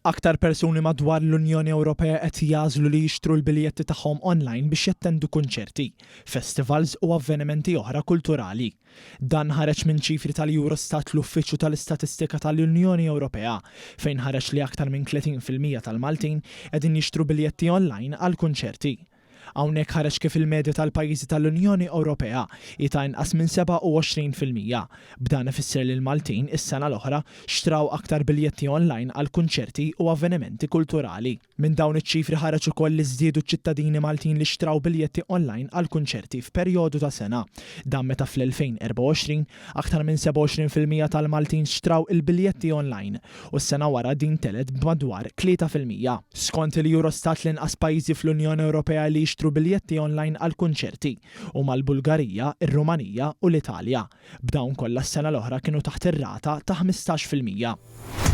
Aktar persuni madwar l-Unjoni Ewropea qed jażlu li jixtru l-biljetti tagħhom online biex jattendu kunċerti, festivals u avvenimenti oħra kulturali. Dan ħareġ minn ċifri tal-Eurostat l-Uffiċċju tal-Istatistika tal-Unjoni Ewropea fejn ħareġ li aktar minn 30% tal-Maltin qegħdin jixtru biljetti online għal kunċerti. Hawnhekk ħareġ kif il-medja tal-pajjiżi tal-Unjoni Ewropea jita' inqas minn 27%. B'dan ifisser li l-Maltin is-sena l-oħra xtraw aktar biljetti online għal kunċerti u avvenimenti kulturali. Minn dawn iċ-ċifri ħareġ ukoll li żdiedu ċ-ċittadini Maltin li xtraw biljetti online għal kunċerti f'perjodu ta' sena. Dan meta fl-2024 aktar minn 27% tal-Maltin xtraw il-biljetti online u s-sena wara din telet b'madwar 3%. Skont il-Eurostat l-inqas pajjiżi fl-Unjoni Ewropea li jixtru biljetti online għal kunċerti u mal-Bulgarija, ir-Rumanija u l-Italja. B'dawn kollha s-sena l-oħra kienu taħt ir-rata ta' 15%.